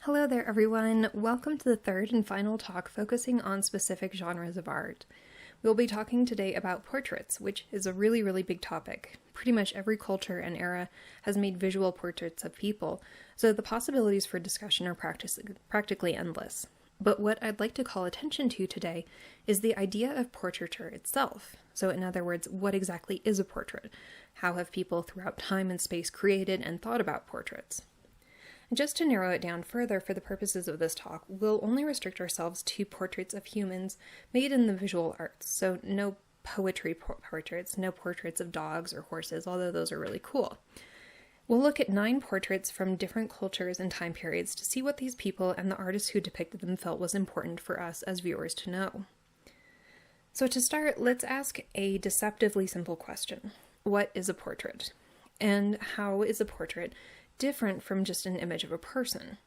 Hello there, everyone. Welcome to the third and final talk focusing on specific genres of art. We'll be talking today about portraits, which is a really big topic. Pretty much every culture and era has made visual portraits of people, so the possibilities for discussion are practically endless. But what I'd like to call attention to today is the idea of portraiture itself. So in other words, what exactly is a portrait? How have people throughout time and space created and thought about portraits? Just to narrow it down further for the purposes of this talk, we'll only restrict ourselves to portraits of humans made in the visual arts, so no poetry portraits, no portraits of dogs or horses, although those are really cool. We'll look at 9 portraits from different cultures and time periods to see what these people and the artists who depicted them felt was important for us as viewers to know. So to start, let's ask a deceptively simple question. What is a portrait? And how is a portrait different from just an image of a person?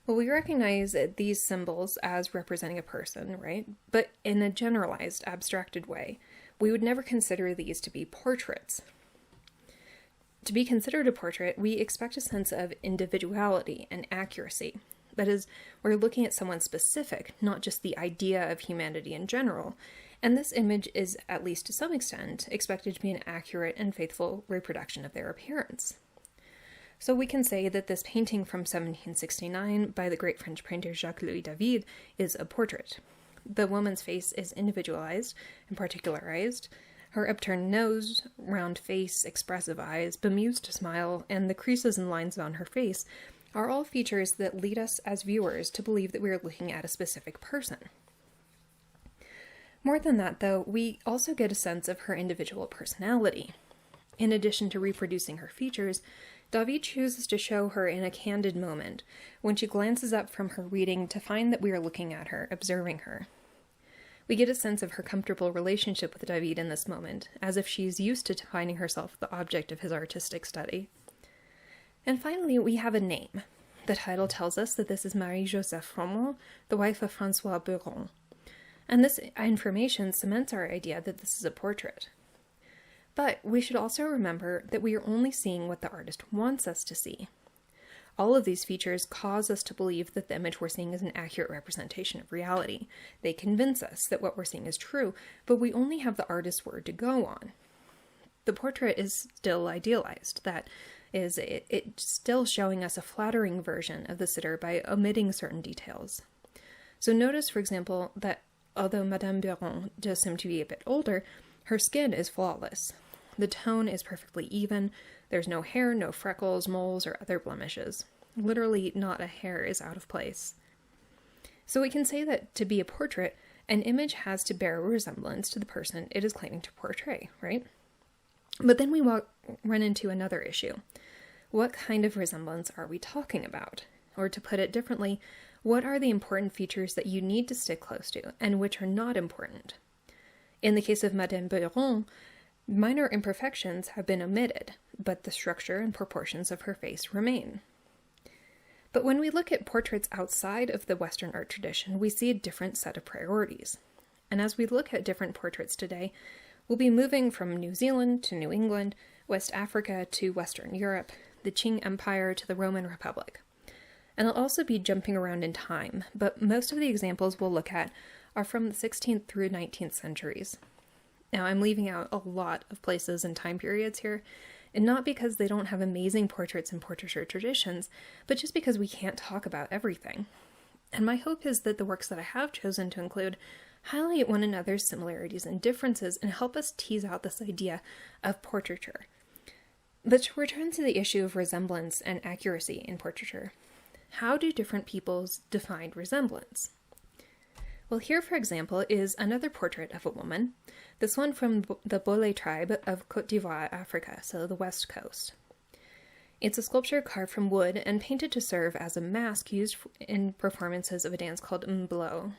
Well, we recognize these symbols as representing a person, right? But in a generalized, abstracted way, we would never consider these to be portraits. To be considered a portrait, we expect a sense of individuality and accuracy. That is, we're looking at someone specific, not just the idea of humanity in general, and this image is, at least to some extent, expected to be an accurate and faithful reproduction of their appearance. So we can say that this painting from 1769 by the great French painter Jacques-Louis David is a portrait. The woman's face is individualized and particularized. Her upturned nose, round face, expressive eyes, bemused smile, and the creases and lines on her face are all features that lead us as viewers to believe that we are looking at a specific person. More than that, though, we also get a sense of her individual personality. In addition to reproducing her features, David chooses to show her in a candid moment, when she glances up from her reading to find that we are looking at her, observing her. We get a sense of her comfortable relationship with David in this moment, as if she is used to finding herself the object of his artistic study. And finally, we have a name. The title tells us that this is Marie-Joseph Froment, the wife of François Beuron. And this information cements our idea that this is a portrait. But we should also remember that we are only seeing what the artist wants us to see. All of these features cause us to believe that the image we're seeing is an accurate representation of reality. They convince us that what we're seeing is true, but we only have the artist's word to go on. The portrait is still idealized. That is, it's still showing us a flattering version of the sitter by omitting certain details. So notice, for example, that although Madame Beuron does seem to be a bit older, her skin is flawless. The tone is perfectly even. There's no hair, no freckles, moles, or other blemishes. Literally, not a hair is out of place. So we can say that to be a portrait, an image has to bear a resemblance to the person it is claiming to portray, right? But then we run into another issue. What kind of resemblance are we talking about? Or to put it differently, what are the important features that you need to stick close to, and which are not important? In the case of Madame Beuron, minor imperfections have been omitted, but the structure and proportions of her face remain. But when we look at portraits outside of the Western art tradition, we see a different set of priorities. And as we look at different portraits today, we'll be moving from New Zealand to New England, West Africa to Western Europe, the Qing Empire to the Roman Republic. And I'll also be jumping around in time, but most of the examples we'll look at are from the 16th through 19th centuries. Now, I'm leaving out a lot of places and time periods here, and not because they don't have amazing portraits and portraiture traditions, but just because we can't talk about everything. And my hope is that the works that I have chosen to include highlight one another's similarities and differences and help us tease out this idea of portraiture. But to return to the issue of resemblance and accuracy in portraiture, how do different peoples define resemblance? Well, here, for example, is another portrait of a woman, this one from the Bole tribe of Côte d'Ivoire, Africa, so the west coast. It's a sculpture carved from wood and painted to serve as a mask used in performances of a dance called mblo.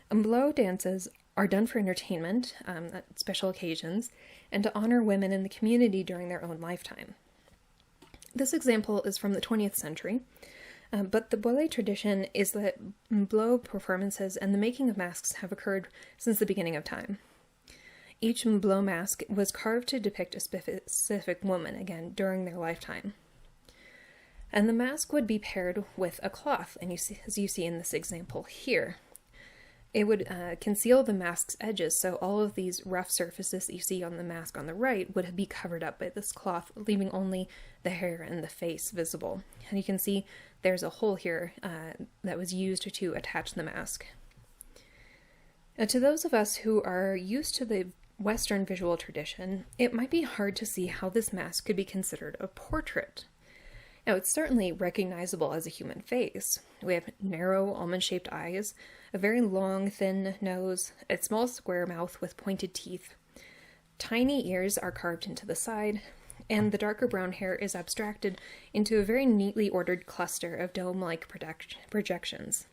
Mblo dances are done for entertainment, at special occasions, and to honor women in the community during their own lifetime. This example is from the 20th century, but the Bole tradition is that mblo performances and the making of masks have occurred since the beginning of time. Each mblo mask was carved to depict a specific woman, again, during their lifetime. And the mask would be paired with a cloth, and as you see in this example here. It would conceal the mask's edges, so all of these rough surfaces that you see on the mask on the right would be covered up by this cloth, leaving only the hair and the face visible. And you can see there's a hole here that was used to attach the mask. Now, to those of us who are used to the Western visual tradition, it might be hard to see how this mask could be considered a portrait. Now, it's certainly recognizable as a human face. We have narrow, almond-shaped eyes, a very long, thin nose, a small square mouth with pointed teeth. Tiny ears are carved into the side, and the darker brown hair is abstracted into a very neatly ordered cluster of dome-like projections.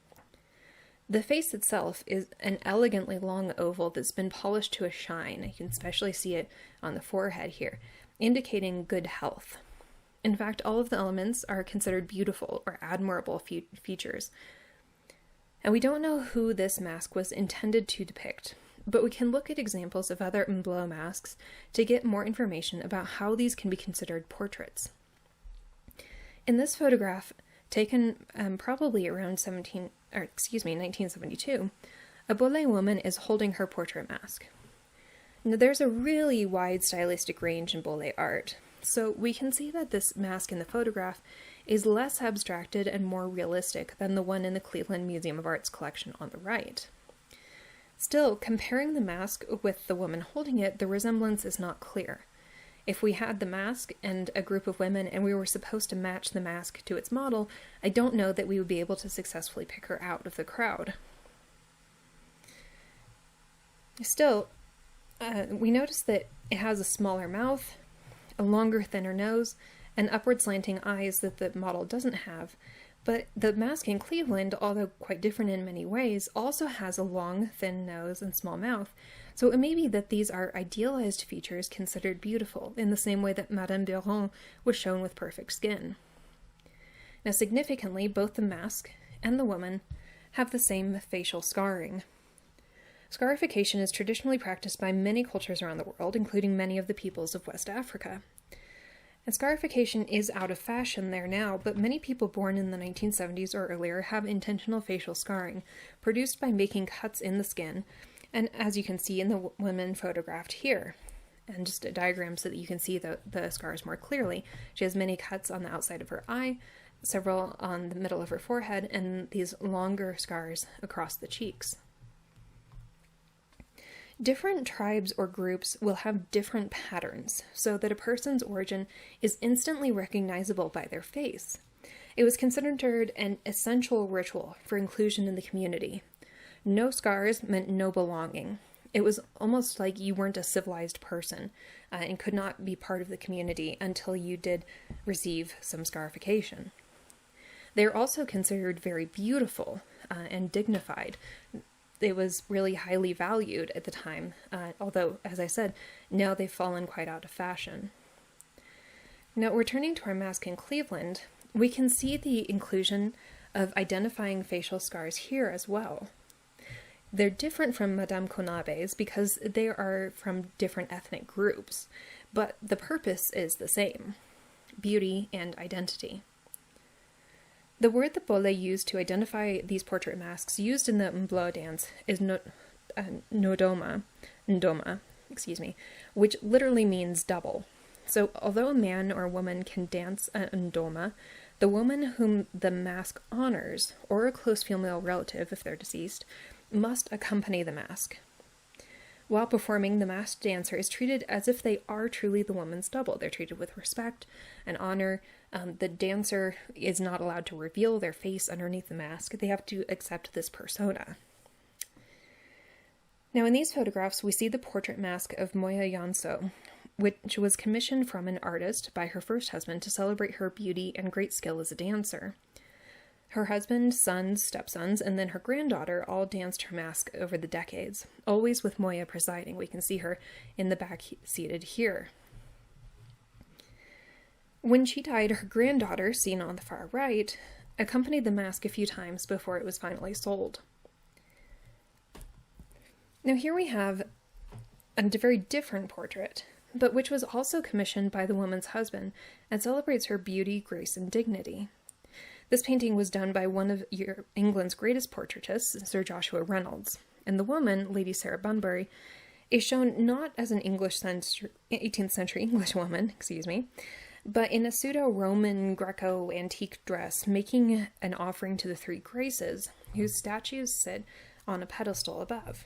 The face itself is an elegantly long oval that's been polished to a shine. You can especially see it on the forehead here, indicating good health. In fact, all of the elements are considered beautiful or admirable features. And we don't know who this mask was intended to depict, but we can look at examples of other Mblot masks to get more information about how these can be considered portraits. In this photograph, taken probably around 1972, a Bollé woman is holding her portrait mask. Now, there's a really wide stylistic range in Bollé art, so we can see that this mask in the photograph is less abstracted and more realistic than the one in the Cleveland Museum of Art's collection on the right. Still, comparing the mask with the woman holding it, the resemblance is not clear. If we had the mask and a group of women and we were supposed to match the mask to its model, I don't know that we would be able to successfully pick her out of the crowd. Still, we notice that it has a smaller mouth, a longer, thinner nose, and upward slanting eyes that the model doesn't have, but the mask in Cleveland, although quite different in many ways, also has a long, thin nose and small mouth, so it may be that these are idealized features considered beautiful, in the same way that Madame Biron was shown with perfect skin. Now, significantly, both the mask and the woman have the same facial scarring. Scarification is traditionally practiced by many cultures around the world, including many of the peoples of West Africa. And scarification is out of fashion there now, but many people born in the 1970s or earlier have intentional facial scarring, produced by making cuts in the skin, and as you can see in the woman photographed here. And just a diagram so that you can see the scars more clearly. She has many cuts on the outside of her eye, several on the middle of her forehead, and these longer scars across the cheeks. Different tribes or groups will have different patterns, so that a person's origin is instantly recognizable by their face. It was considered an essential ritual for inclusion in the community. No scars meant no belonging. It was almost like you weren't a civilized person and could not be part of the community until you did receive some scarification. They are also considered very beautiful and dignified. It was really highly valued at the time, although, as I said, now they've fallen quite out of fashion. Now, returning to our mask in Cleveland, we can see the inclusion of identifying facial scars here as well. They're different from Madame Konabe's because they are from different ethnic groups, but the purpose is the same: beauty and identity. The word that Bollé used to identify these portrait masks used in the Mblot dance is ndoma, which literally means double. So although a man or a woman can dance a ndoma, the woman whom the mask honors, or a close female relative if they're deceased, must accompany the mask. While performing, the masked dancer is treated as if they are truly the woman's double. They're treated with respect and honor. The dancer is not allowed to reveal their face underneath the mask. They have to accept this persona. Now, in these photographs, we see the portrait mask of Moya Yanso, which was commissioned from an artist by her first husband to celebrate her beauty and great skill as a dancer. Her husband, sons, stepsons, and then her granddaughter all danced her mask over the decades, always with Moya presiding. We can see her in the back seated here. When she died, her granddaughter, seen on the far right, accompanied the mask a few times before it was finally sold. Now here we have a very different portrait. but which was also commissioned by the woman's husband and celebrates her beauty, grace, and dignity. This painting was done by one of England's greatest portraitists, Sir Joshua Reynolds, and the woman, Lady Sarah Bunbury, is shown not as an 18th century English woman, but in a pseudo-Roman Greco-antique dress, making an offering to the three Graces, whose statues sit on a pedestal above.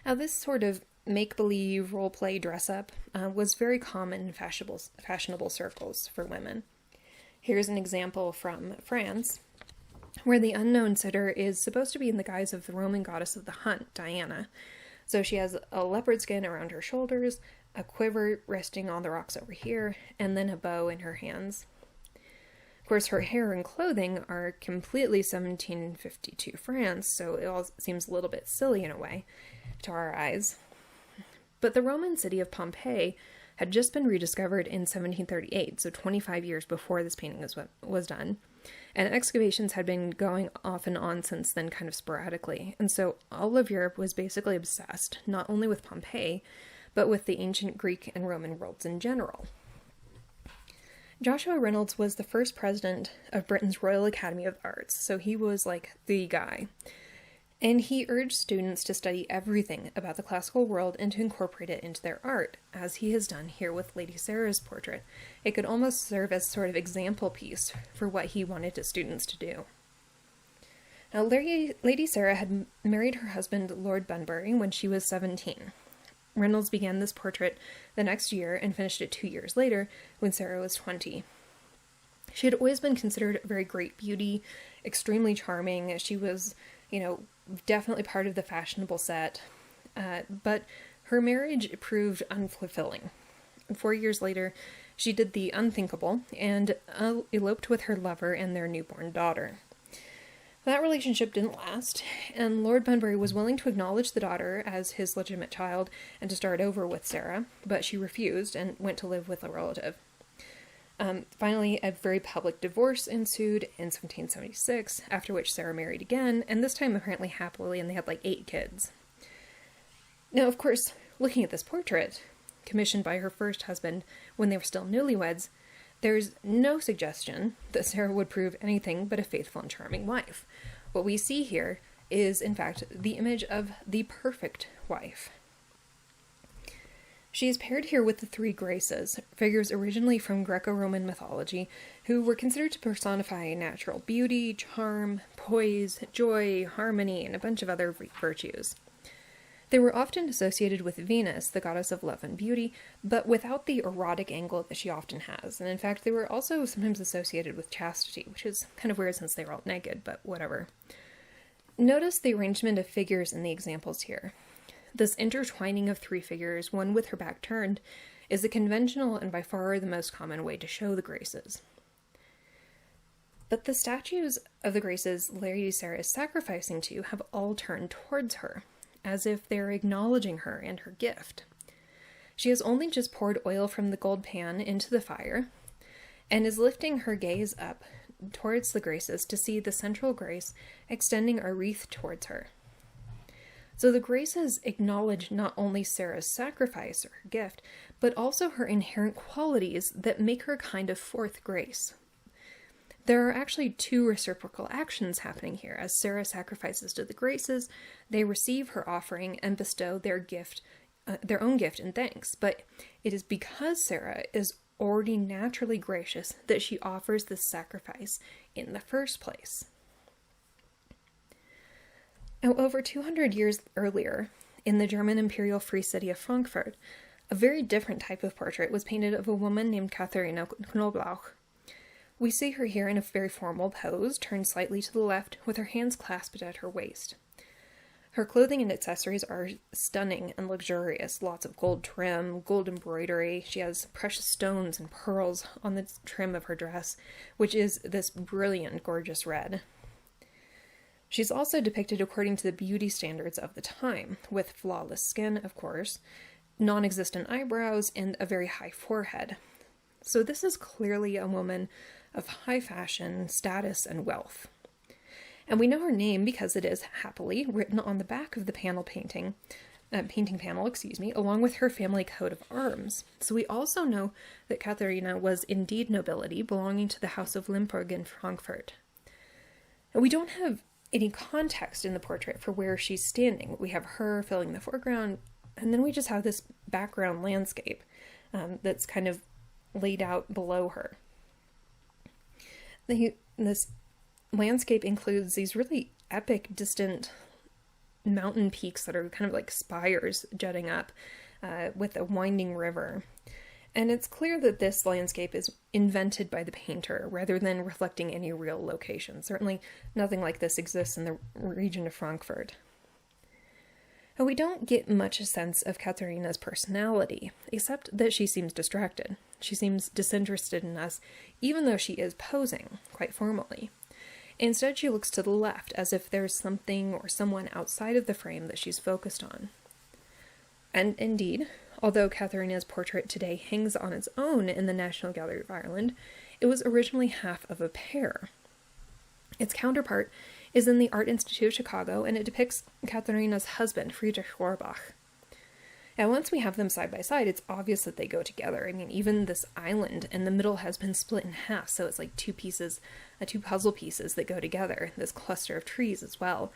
Now, this sort of make-believe, role-play dress-up was very common in fashionable circles for women. Here's an example from France, where the unknown sitter is supposed to be in the guise of the Roman goddess of the hunt, Diana. So she has a leopard skin around her shoulders, a quiver resting on the rocks over here, and then a bow in her hands. Of course, her hair and clothing are completely 1752 France, so it all seems a little bit silly in a way to our eyes. But the Roman city of Pompeii had just been rediscovered in 1738, so 25 years before this painting was done. And excavations had been going off and on since then, kind of sporadically. And so all of Europe was basically obsessed, not only with Pompeii, but with the ancient Greek and Roman worlds in general. Joshua Reynolds was the first president of Britain's Royal Academy of Arts, so he was like the guy. And he urged students to study everything about the classical world and to incorporate it into their art, as he has done here with Lady Sarah's portrait. It could almost serve as sort of example piece for what he wanted his students to do. Now, Lady Sarah had married her husband, Lord Bunbury, when she was 17. Reynolds began this portrait the next year and finished it 2 years later when Sarah was 20. She had always been considered a very great beauty, extremely charming. She was, definitely part of the fashionable set, but her marriage proved unfulfilling. 4 years later, she did the unthinkable and eloped with her lover and their newborn daughter. That relationship didn't last, and Lord Bunbury was willing to acknowledge the daughter as his legitimate child and to start over with Sarah, but she refused and went to live with a relative. Finally, a very public divorce ensued in 1776, after which Sarah married again, and this time apparently happily, and they had 8 kids. Now, of course, looking at this portrait, commissioned by her first husband when they were still newlyweds, there's no suggestion that Sarah would prove anything but a faithful and charming wife. What we see here is, in fact, the image of the perfect wife. She is paired here with the three Graces, figures originally from Greco-Roman mythology, who were considered to personify natural beauty, charm, poise, joy, harmony, and a bunch of other virtues. They were often associated with Venus, the goddess of love and beauty, but without the erotic angle that she often has. And in fact, they were also sometimes associated with chastity, which is kind of weird since they were all naked, but whatever. Notice the arrangement of figures in the examples here. This intertwining of three figures, one with her back turned, is the conventional and by far the most common way to show the Graces. But the statues of the Graces Lady Sarah is sacrificing to have all turned towards her, as if they're acknowledging her and her gift. She has only just poured oil from the gold pan into the fire, and is lifting her gaze up towards the Graces to see the central Grace extending a wreath towards her. So the Graces acknowledge not only Sarah's sacrifice or her gift, but also her inherent qualities that make her a kind of fourth Grace. There are actually two reciprocal actions happening here. As Sarah sacrifices to the Graces, they receive her offering and bestow their own gift in thanks. But it is because Sarah is already naturally gracious that she offers this sacrifice in the first place. Now, over 200 years earlier, in the German imperial free city of Frankfurt, a very different type of portrait was painted of a woman named Katharina Knoblauch. We see her here in a very formal pose, turned slightly to the left, with her hands clasped at her waist. Her clothing and accessories are stunning and luxurious, lots of gold trim, gold embroidery. She has precious stones and pearls on the trim of her dress, which is this brilliant, gorgeous red. She's also depicted according to the beauty standards of the time, with flawless skin, of course, non-existent eyebrows, and a very high forehead. So this is clearly a woman of high fashion, status, and wealth. And we know her name because it is, happily, written on the back of the panel painting, painting panel, along with her family coat of arms. So we also know that Katharina was indeed nobility, belonging to the House of Limburg in Frankfurt. And we don't have any context in the portrait for where she's standing. We have her filling the foreground, and then we just have this background landscape that's kind of laid out below her. This landscape includes these really epic, distant mountain peaks that are kind of like spires jutting up with a winding river. And it's clear that this landscape is invented by the painter rather than reflecting any real location. Certainly nothing like this exists in the region of Frankfurt. And we don't get much sense of Katharina's personality, except that she seems distracted. She seems disinterested in us, even though she is posing, quite formally. Instead, she looks to the left, as if there's something or someone outside of the frame that she's focused on. And indeed, although Katharina's portrait today hangs on its own in the National Gallery of Ireland, it was originally half of a pair. Its counterpart is in the Art Institute of Chicago, and it depicts Katharina's husband, Friedrich Rohrbach. And once we have them side by side, it's obvious that they go together. I mean, even this island in the middle has been split in half, so it's like two puzzle pieces that go together, this cluster of trees as well.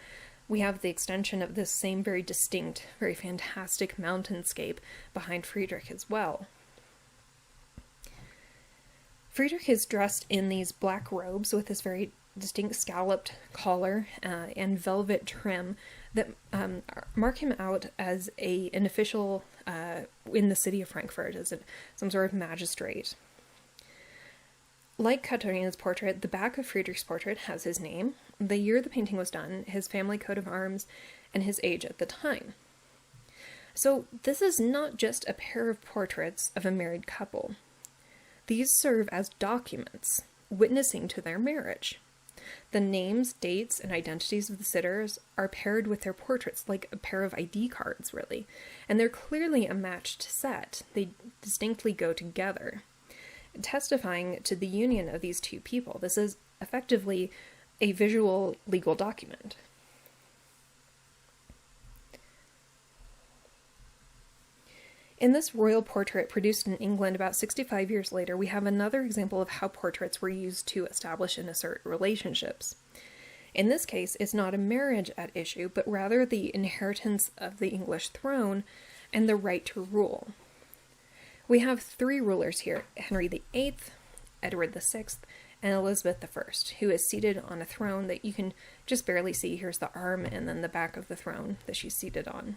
We have the extension of this same very distinct, very fantastic mountainscape behind Friedrich as well. Friedrich is dressed in these black robes with this very distinct scalloped collar and velvet trim that mark him out as an official in the city of Frankfurt, as some sort of magistrate. Like Katharina's portrait, the back of Friedrich's portrait has his name, the year the painting was done, his family coat of arms, and his age at the time. So this is not just a pair of portraits of a married couple. These serve as documents, witnessing to their marriage. The names, dates, and identities of the sitters are paired with their portraits, like a pair of ID cards, really. And they're clearly a matched set. They distinctly go together, testifying to the union of these two people. This is effectively a visual legal document. In this royal portrait produced in England about 65 years later, we have another example of how portraits were used to establish and assert relationships. In this case, it's not a marriage at issue, but rather the inheritance of the English throne and the right to rule. We have three rulers here: Henry VIII, Edward VI, and Elizabeth I, who is seated on a throne that you can just barely see. Here's the arm and then the back of the throne that she's seated on.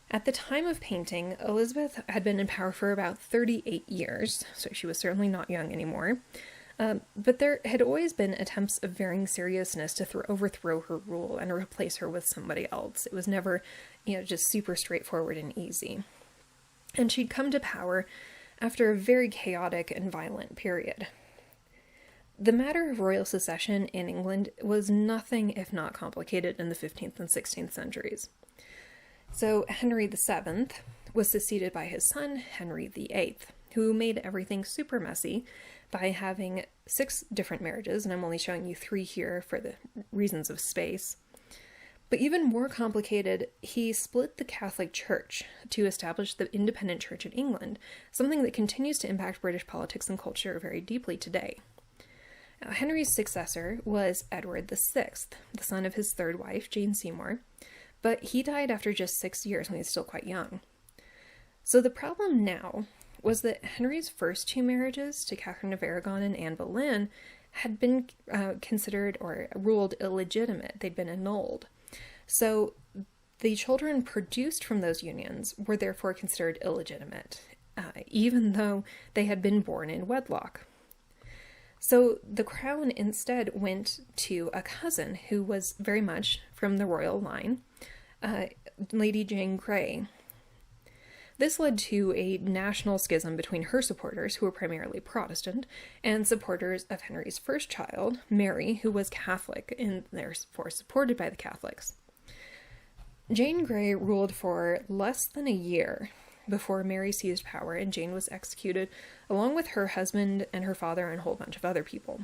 At the time of painting, Elizabeth had been in power for about 38 years, so she was certainly not young anymore. But there had always been attempts of varying seriousness to overthrow her rule and replace her with somebody else. It was never, just super straightforward and easy. And she'd come to power after a very chaotic and violent period. The matter of royal succession in England was nothing if not complicated in the 15th and 16th centuries. So Henry VII was succeeded by his son, Henry VIII, who made everything super messy by having 6 different marriages, and I'm only showing you 3 here for the reasons of space. But even more complicated, he split the Catholic Church to establish the independent church in England, something that continues to impact British politics and culture very deeply today. Now, Henry's successor was Edward VI, the son of his third wife, Jane Seymour, but he died after just 6 years when he was still quite young. So the problem now was that Henry's first 2 marriages to Catherine of Aragon and Anne Boleyn had been considered or ruled illegitimate. They'd been annulled. So the children produced from those unions were therefore considered illegitimate, even though they had been born in wedlock. So the crown instead went to a cousin who was very much from the royal line, Lady Jane Grey. This led to a national schism between her supporters, who were primarily Protestant, and supporters of Henry's first child, Mary, who was Catholic and therefore supported by the Catholics. Jane Grey ruled for less than a year before Mary seized power and Jane was executed, along with her husband and her father and a whole bunch of other people.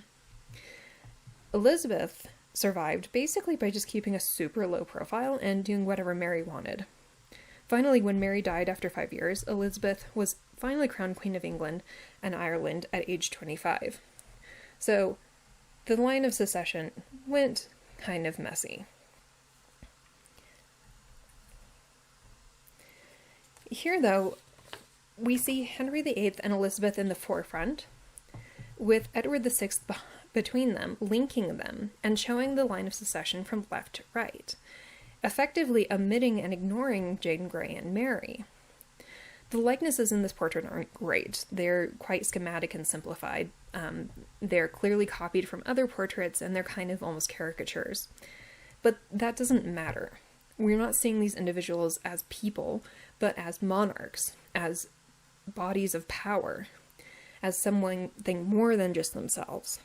Elizabeth survived basically by just keeping a super low profile and doing whatever Mary wanted. Finally, when Mary died after 5 years, Elizabeth was finally crowned Queen of England and Ireland at age 25. So the line of succession went kind of messy. Here, though, we see Henry VIII and Elizabeth in the forefront, with Edward VI between them, linking them, and showing the line of succession from left to right, effectively omitting and ignoring Jane Grey and Mary. The likenesses in this portrait aren't great. They're quite schematic and simplified. They're clearly copied from other portraits, and they're kind of almost caricatures. But that doesn't matter. We're not seeing these individuals as people, but as monarchs, as bodies of power, as something more than just themselves.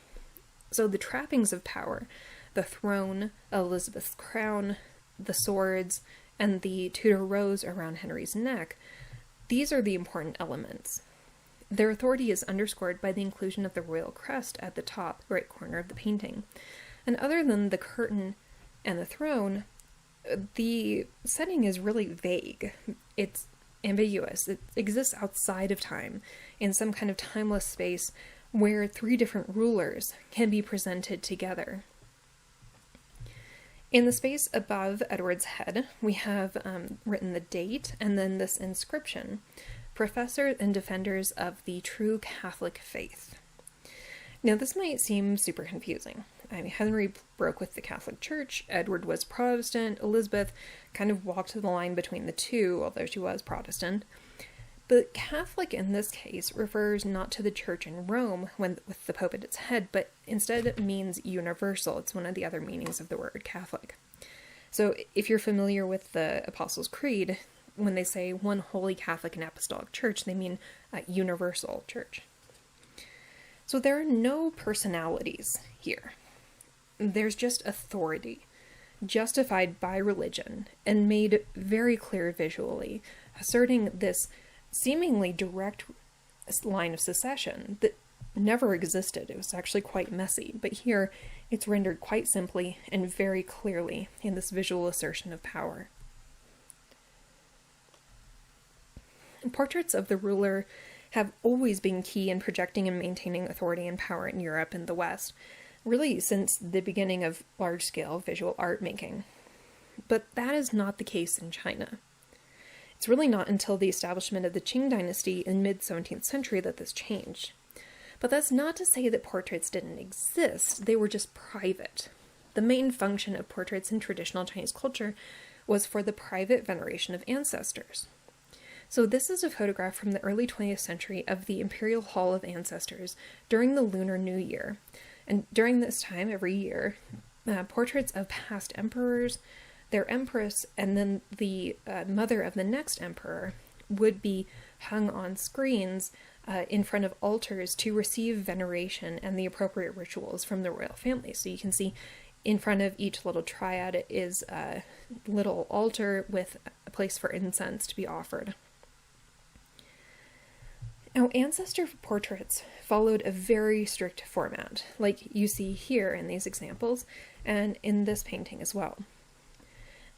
So the trappings of power, the throne, Elizabeth's crown, the swords, and the Tudor rose around Henry's neck, these are the important elements. Their authority is underscored by the inclusion of the royal crest at the top right corner of the painting. And other than the curtain and the throne, the setting is really vague. It's ambiguous. It exists outside of time, in some kind of timeless space where 3 different rulers can be presented together. In the space above Edward's head, we have written the date and then this inscription: Professors and Defenders of the True Catholic Faith. Now, this might seem super confusing. I mean, Henry broke with the Catholic Church, Edward was Protestant, Elizabeth kind of walked the line between the two, although she was Protestant. But Catholic in this case refers not to the church in Rome with the Pope at its head, but instead it means universal. It's one of the other meanings of the word Catholic. So if you're familiar with the Apostles' Creed, when they say one holy Catholic and Apostolic Church, they mean universal church. So there are no personalities here. There's just authority, justified by religion, and made very clear visually, asserting this seemingly direct line of succession that never existed. It was actually quite messy, but here it's rendered quite simply and very clearly in this visual assertion of power. Portraits of the ruler have always been key in projecting and maintaining authority and power in Europe and the West, really since the beginning of large-scale visual art making. But that is not the case in China. It's really not until the establishment of the Qing dynasty in mid-17th century that this changed. But that's not to say that portraits didn't exist, they were just private. The main function of portraits in traditional Chinese culture was for the private veneration of ancestors. So this is a photograph from the early 20th century of the Imperial Hall of Ancestors during the Lunar New Year. And during this time, every year, portraits of past emperors, their empress, and then the mother of the next emperor would be hung on screens in front of altars to receive veneration and the appropriate rituals from the royal family. So you can see in front of each little triad is a little altar with a place for incense to be offered. Now, ancestor portraits followed a very strict format, like you see here in these examples, and in this painting as well.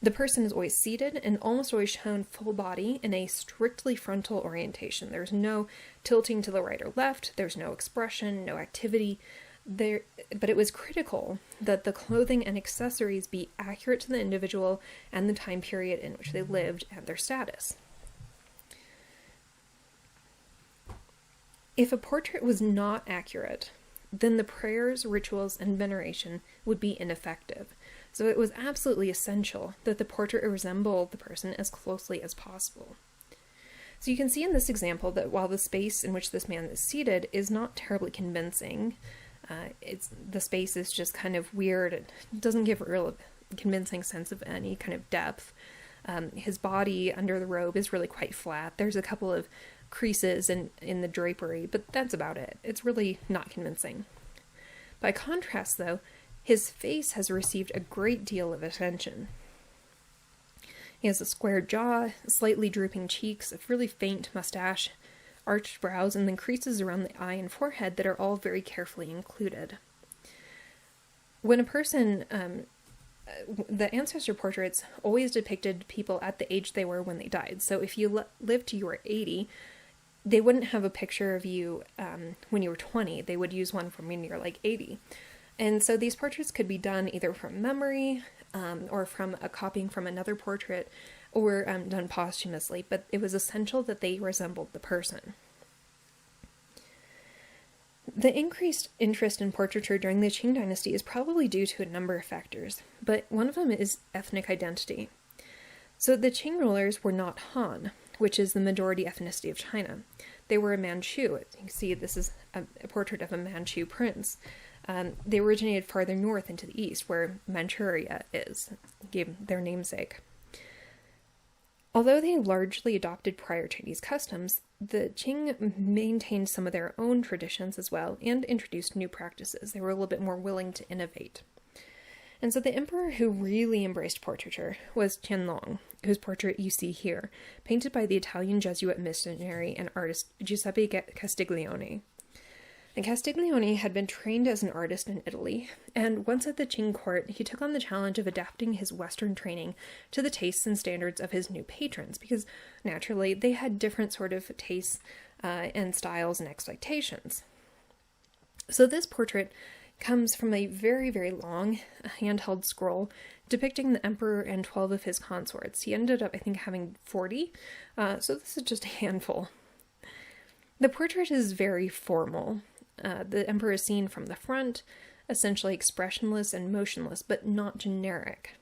The person is always seated and almost always shown full body in a strictly frontal orientation. There's no tilting to the right or left, there's no expression, no activity. But it was critical that the clothing and accessories be accurate to the individual and the time period in which they lived and their status. If a portrait was not accurate, then the prayers, rituals, and veneration would be ineffective. So it was absolutely essential that the portrait resemble the person as closely as possible. So you can see in this example that while the space in which this man is seated is not terribly convincing, the space is just kind of weird. It doesn't give a real convincing sense of any kind of depth. His body under the robe is really quite flat. There's a couple of creases in the drapery, but that's about it. It's really not convincing. By contrast, though, his face has received a great deal of attention. He has a square jaw, slightly drooping cheeks, a really faint mustache, arched brows, and then creases around the eye and forehead that are all very carefully included. When a person, the ancestor portraits always depicted people at the age they were when they died. So if you lived to you were 80, they wouldn't have a picture of you when you were 20. They would use one from when you're like 80. And so these portraits could be done either from memory or from a copying from another portrait, or done posthumously, but it was essential that they resembled the person. The increased interest in portraiture during the Qing dynasty is probably due to a number of factors, but one of them is ethnic identity. So the Qing rulers were not Han, which is the majority ethnicity of China. They were a Manchu. You can see this is a portrait of a Manchu prince. They originated farther north into the east, where Manchuria is, gave their namesake. Although they largely adopted prior Chinese customs, the Qing maintained some of their own traditions as well and introduced new practices. They were a little bit more willing to innovate. And so the emperor who really embraced portraiture was Qianlong, whose portrait you see here, painted by the Italian Jesuit missionary and artist Giuseppe Castiglione. And Castiglione had been trained as an artist in Italy, and once at the Qing court, he took on the challenge of adapting his Western training to the tastes and standards of his new patrons, because naturally they had different sort of tastes and styles and expectations. So this portrait comes from a very, very long handheld scroll depicting the emperor and 12 of his consorts. He ended up, I think, having 40, so this is just a handful. The portrait is very formal. The emperor is seen from the front, essentially expressionless and motionless, but not generic.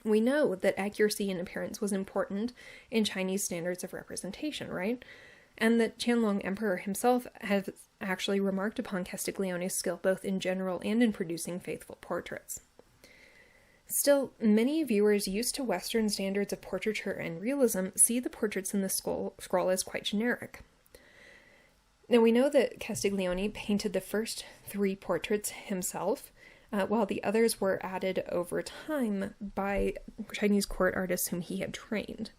We know that accuracy in appearance was important in Chinese standards of representation, right? And that Qianlong Emperor himself has actually remarked upon Castiglione's skill both in general and in producing faithful portraits. Still, many viewers used to Western standards of portraiture and realism see the portraits in the scroll as quite generic. Now, we know that Castiglione painted the first 3 portraits himself, while the others were added over time by Chinese court artists whom he had trained.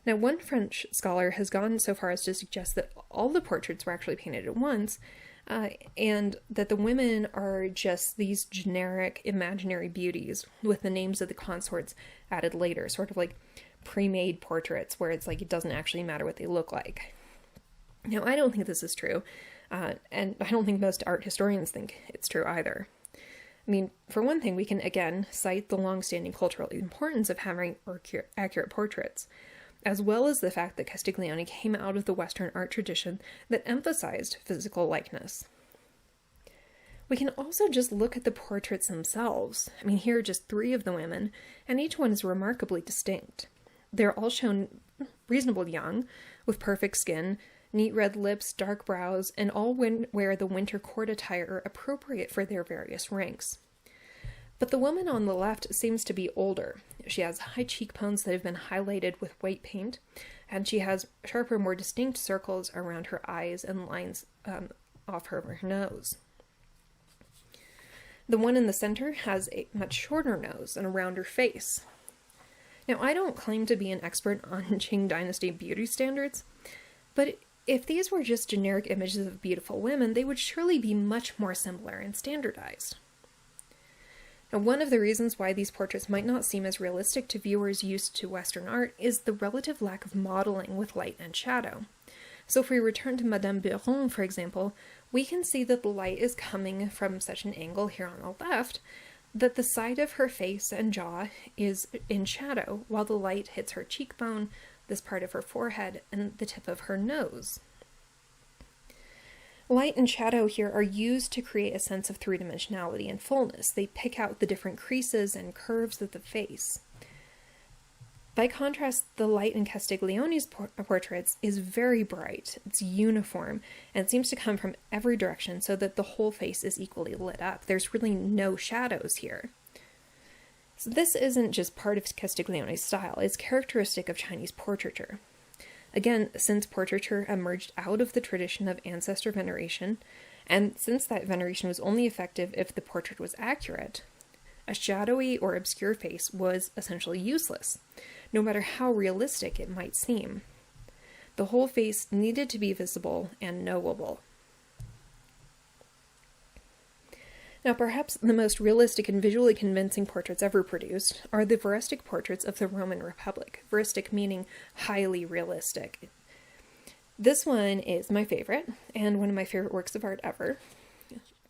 Now, one French scholar has gone so far as to suggest that all the portraits were actually painted at once, and that the women are just these generic imaginary beauties with the names of the consorts added later, sort of like pre-made portraits where it's like it doesn't actually matter what they look like. Now, I don't think this is true, and I don't think most art historians think it's true either. I mean, for one thing, we can again cite the long-standing cultural importance of having accurate portraits, as well as the fact that Castiglione came out of the Western art tradition that emphasized physical likeness. We can also just look at the portraits themselves. I mean, here are just 3 of the women, and each one is remarkably distinct. They're all shown reasonably young, with perfect skin, neat red lips, dark brows, and all wear the winter court attire appropriate for their various ranks. But the woman on the left seems to be older. She has high cheekbones that have been highlighted with white paint, and she has sharper, more distinct circles around her eyes and lines off her nose. The one in the center has a much shorter nose and a rounder face. Now, I don't claim to be an expert on Qing Dynasty beauty standards, but if these were just generic images of beautiful women, they would surely be much more similar and standardized. Now, one of the reasons why these portraits might not seem as realistic to viewers used to Western art is the relative lack of modeling with light and shadow. So if we return to Madame Biron, for example, we can see that the light is coming from such an angle here on the left that the side of her face and jaw is in shadow, while the light hits her cheekbone, this part of her forehead, and the tip of her nose. Light and shadow here are used to create a sense of three-dimensionality and fullness. They pick out the different creases and curves of the face. By contrast, the light in Castiglione's portraits is very bright, it's uniform, and seems to come from every direction so that the whole face is equally lit up. There's really no shadows here. So this isn't just part of Castiglione's style, it's characteristic of Chinese portraiture. Again, since portraiture emerged out of the tradition of ancestor veneration, and since that veneration was only effective if the portrait was accurate, a shadowy or obscure face was essentially useless, no matter how realistic it might seem. The whole face needed to be visible and knowable. Now, perhaps the most realistic and visually convincing portraits ever produced are the veristic portraits of the Roman Republic. Veristic meaning highly realistic. This one is my favorite, and one of my favorite works of art ever.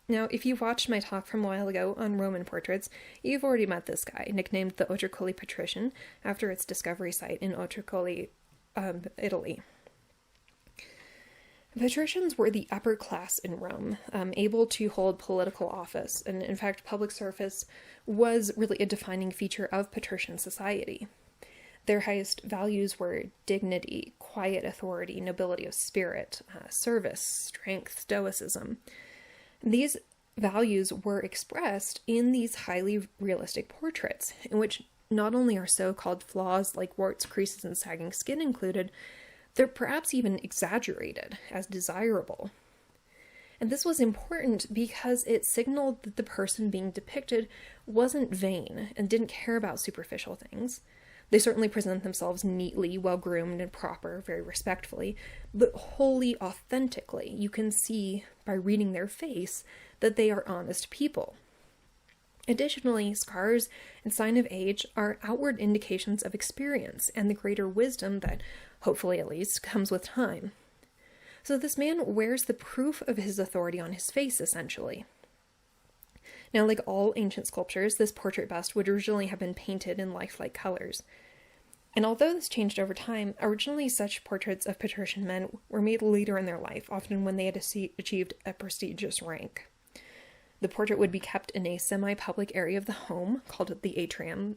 Now, if you watched my talk from a while ago on Roman portraits, you've already met this guy, nicknamed the Otricoli Patrician, after its discovery site in Otricoli, Italy. Patricians were the upper class in Rome, able to hold political office, and in fact, public service was really a defining feature of patrician society. Their highest values were dignity, quiet authority, nobility of spirit, service, strength, stoicism. These values were expressed in these highly realistic portraits, in which not only are so-called flaws like warts, creases, and sagging skin included, they're perhaps even exaggerated as desirable. And this was important because it signaled that the person being depicted wasn't vain and didn't care about superficial things. They certainly present themselves neatly, well-groomed and proper, very respectfully, but wholly authentically. You can see by reading their face that they are honest people. Additionally, scars and sign of age are outward indications of experience and the greater wisdom that, hopefully at least, comes with time. So this man wears the proof of his authority on his face, essentially. Now, like all ancient sculptures, this portrait bust would originally have been painted in lifelike colors. And although this changed over time, originally such portraits of patrician men were made later in their life, often when they had achieved a prestigious rank. The portrait would be kept in a semi-public area of the home, called the atrium,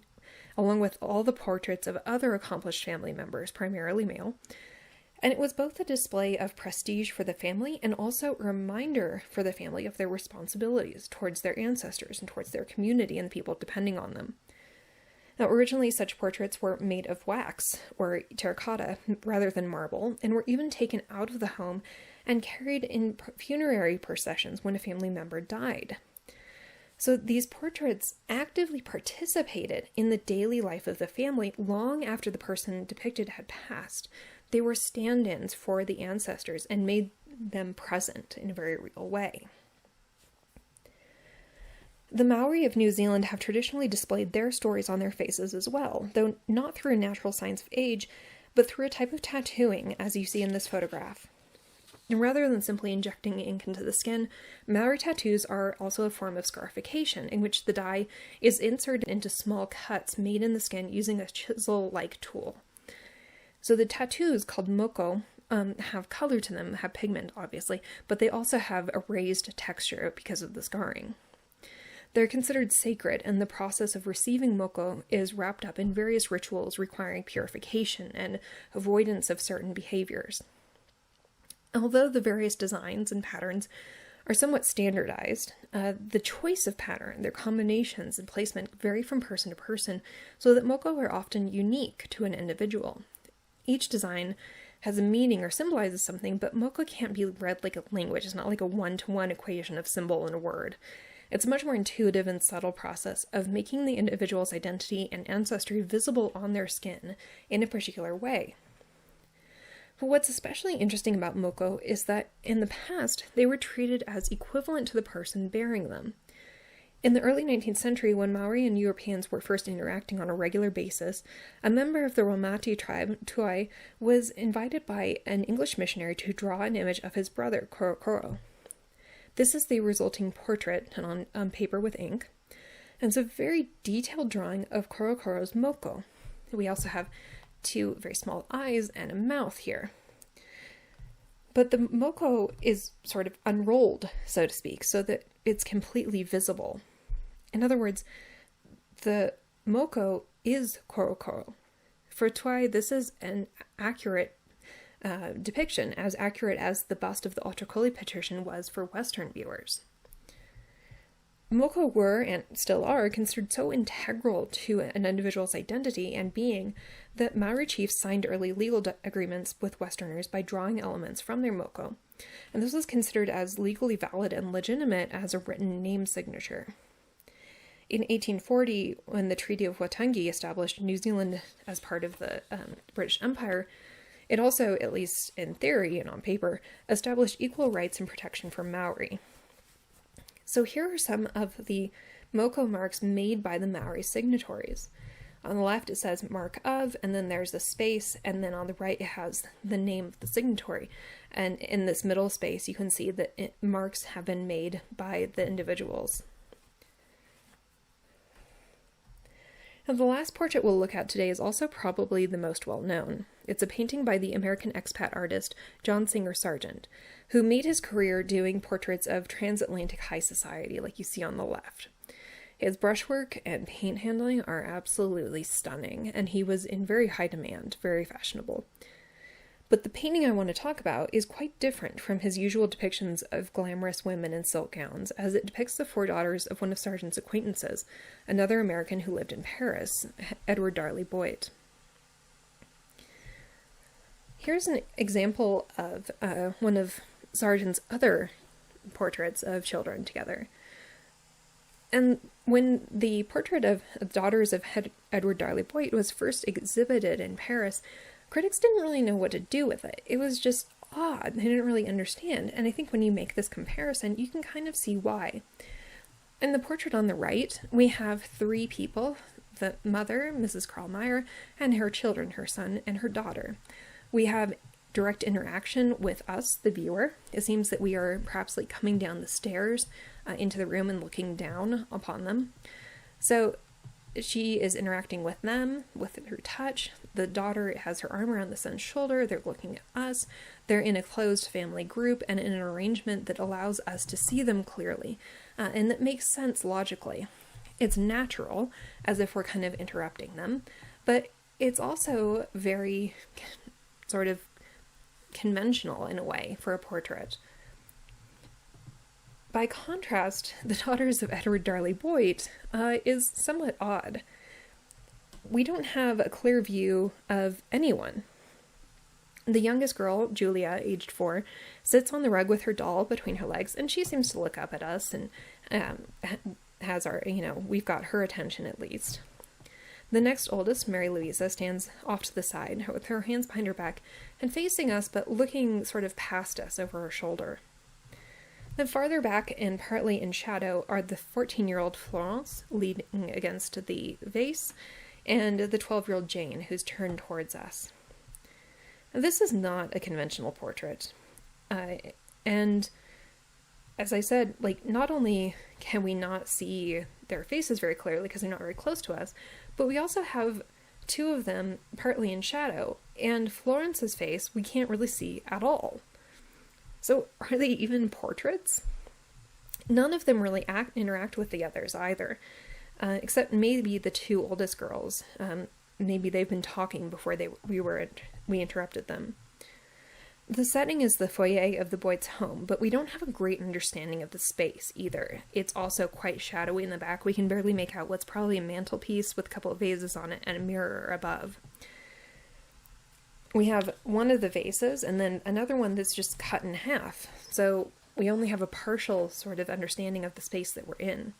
along with all the portraits of other accomplished family members, primarily male. And it was both a display of prestige for the family and also a reminder for the family of their responsibilities towards their ancestors and towards their community and the people depending on them. Now, originally such portraits were made of wax or terracotta rather than marble, and were even taken out of the home and carried in funerary processions when a family member died. So these portraits actively participated in the daily life of the family long after the person depicted had passed. They were stand-ins for the ancestors and made them present in a very real way. The Maori of New Zealand have traditionally displayed their stories on their faces as well, though not through natural signs of age, but through a type of tattooing, as you see in this photograph. And rather than simply injecting ink into the skin, Maori tattoos are also a form of scarification, in which the dye is inserted into small cuts made in the skin using a chisel-like tool. So the tattoos, called moko, have color to them, have pigment, obviously, but they also have a raised texture because of the scarring. They're considered sacred, and the process of receiving moko is wrapped up in various rituals requiring purification and avoidance of certain behaviors. Although the various designs and patterns are somewhat standardized, the choice of pattern, their combinations and placement vary from person to person, so that moko are often unique to an individual. Each design has a meaning or symbolizes something, but moko can't be read like a language. It's not like a one-to-one equation of symbol and a word. It's a much more intuitive and subtle process of making the individual's identity and ancestry visible on their skin in a particular way. But what's especially interesting about moko is that in the past, they were treated as equivalent to the person bearing them. In the early 19th century, when Maori and Europeans were first interacting on a regular basis, a member of the Raumati tribe, Tuai, was invited by an English missionary to draw an image of his brother, Korokoro. This is the resulting portrait on paper with ink, and it's a very detailed drawing of Korokoro's moko. We also have two very small eyes and a mouth here. But the moko is sort of unrolled, so to speak, so that it's completely visible. In other words, the moko is Korokoro. For Tuai, this is an accurate depiction, as accurate as the bust of the Otricoli patrician was for Western viewers. Moko were, and still are, considered so integral to an individual's identity and being that Maori chiefs signed early legal agreements with Westerners by drawing elements from their moko, and this was considered as legally valid and legitimate as a written name signature. In 1840, when the Treaty of Waitangi established New Zealand as part of the British Empire, it also, at least in theory and on paper, established equal rights and protection for Maori. So here are some of the Moko marks made by the Maori signatories. On the left it says mark of, and then there's a space, and then on the right it has the name of the signatory. And in this middle space you can see that marks have been made by the individuals. Now, the last portrait we'll look at today is also probably the most well known. It's a painting by the American expat artist John Singer Sargent, who made his career doing portraits of transatlantic high society like you see on the left. His brushwork and paint handling are absolutely stunning, and he was in very high demand, very fashionable. But the painting I want to talk about is quite different from his usual depictions of glamorous women in silk gowns, as it depicts the 4 daughters of one of Sargent's acquaintances, another American who lived in Paris, Edward Darley Boyd. Here's an example of one of Sargent's other portraits of children together. And when the portrait of Daughters of Edward Darley Boyd was first exhibited in Paris, critics didn't really know what to do with it. It was just odd. They didn't really understand. And I think when you make this comparison, you can kind of see why. In the portrait on the right, we have 3 people, the mother, Mrs. Kralmeyer, and her children, her son and her daughter. We have direct interaction with us, the viewer. It seems that we are perhaps like coming down the stairs into the room and looking down upon them. So she is interacting with them, with her touch. The daughter has her arm around the son's shoulder. They're looking at us. They're in a closed family group and in an arrangement that allows us to see them clearly, and that makes sense logically. It's natural, as if we're kind of interrupting them, but it's also very sort of conventional in a way for a portrait. By contrast, the Daughters of Edward Darley Boyd is somewhat odd. We don't have a clear view of anyone. The youngest girl, Julia, aged 4, sits on the rug with her doll between her legs, and she seems to look up at us and has our, we've got her attention at least. The next oldest, Mary Louisa, stands off to the side with her hands behind her back and facing us, but looking sort of past us over her shoulder. Then farther back and partly in shadow are the 14-year-old Florence leaning against the vase and the 12-year-old Jane who's turned towards us. This is not a conventional portrait. And as I said, not only can we not see their faces very clearly because they're not very close to us, but we also have 2 of them partly in shadow, and Florence's face we can't really see at all. So are they even portraits? None of them really interact with the others either, except maybe the 2 oldest girls. Maybe they've been talking before we interrupted them. The setting is the foyer of the Boyd's home, but we don't have a great understanding of the space either. It's also quite shadowy in the back. We can barely make out what's probably a mantelpiece with a couple of vases on it and a mirror above. We have one of the vases and then another one that's just cut in half, so we only have a partial sort of understanding of the space that we're in.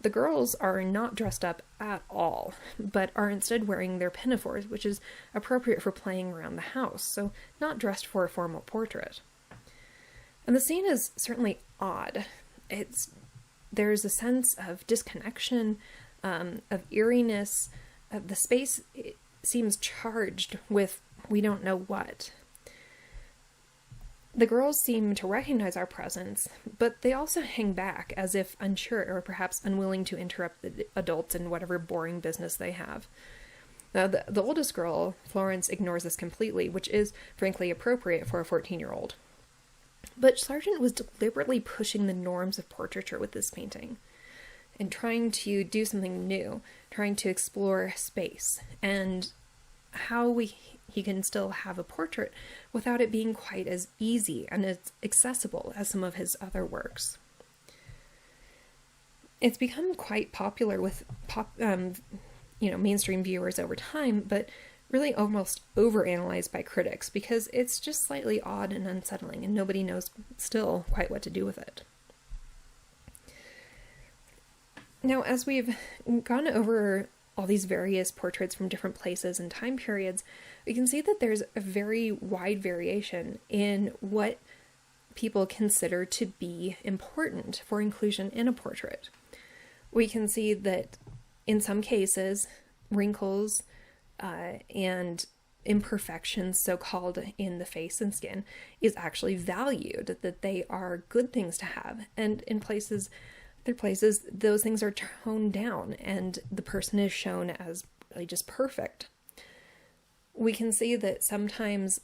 The girls are not dressed up at all, but are instead wearing their pinafores, which is appropriate for playing around the house, so not dressed for a formal portrait. And the scene is certainly odd. There's a sense of disconnection, of eeriness. The space seems charged with we don't know what. The girls seem to recognize our presence, but they also hang back as if unsure or perhaps unwilling to interrupt the adults in whatever boring business they have. Now, the oldest girl, Florence, ignores this completely, which is, frankly, appropriate for a 14-year-old. But Sargent was deliberately pushing the norms of portraiture with this painting, and trying to do something new, trying to explore space, and how he can still have a portrait without it being quite as easy and as accessible as some of his other works. It's become quite popular with mainstream viewers over time, but really almost overanalyzed by critics because it's just slightly odd and unsettling, and nobody knows still quite what to do with it. Now, as we've gone over all these various portraits from different places and time periods, we can see that there's a very wide variation in what people consider to be important for inclusion in a portrait. We can see that in some cases, wrinkles and imperfections, so-called, in the face and skin is actually valued, that they are good things to have. And in other places, those things are toned down and the person is shown as really just perfect. We can see that sometimes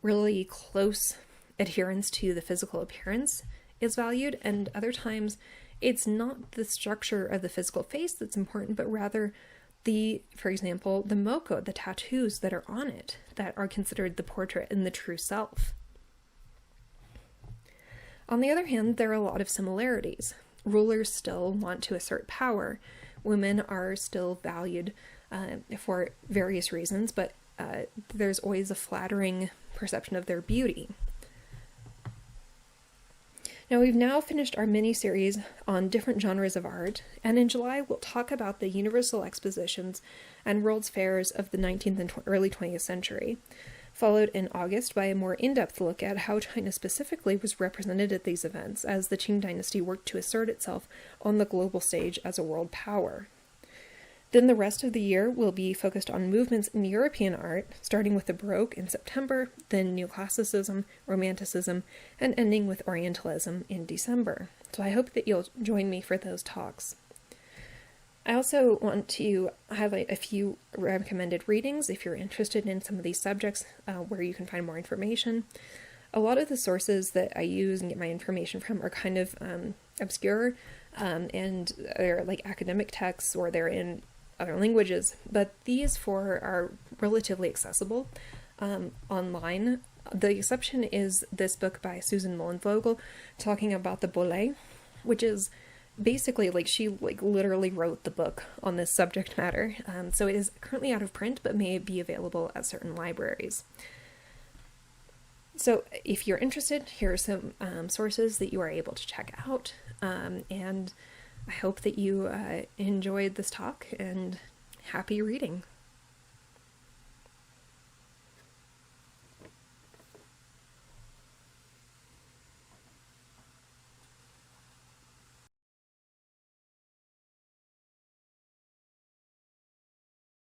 really close adherence to the physical appearance is valued, and other times it's not the structure of the physical face that's important, but rather for example, the moko, the tattoos that are on it, that are considered the portrait and the true self. On the other hand, there are a lot of similarities. Rulers still want to assert power. Women are still valued for various reasons, but there's always a flattering perception of their beauty. Now, we've now finished our mini-series on different genres of art, and in July we'll talk about the Universal Expositions and World's Fairs of the 19th and early 20th century, followed in August by a more in-depth look at how China specifically was represented at these events as the Qing dynasty worked to assert itself on the global stage as a world power. Then the rest of the year will be focused on movements in European art, starting with the Baroque in September, then Neoclassicism, Romanticism, and ending with Orientalism in December. So I hope that you'll join me for those talks. I also want to highlight a few recommended readings if you're interested in some of these subjects, where you can find more information. A lot of the sources that I use and get my information from are kind of obscure, and they're like academic texts, or they're in other languages, but these four are relatively accessible online. The exception is this book by Susan Mullen-Vogel talking about the Bolet, which is basically she literally wrote the book on this subject matter. So it is currently out of print, but may be available at certain libraries. So if you're interested, here are some sources that you are able to check out, and I hope that you enjoyed this talk, and happy reading.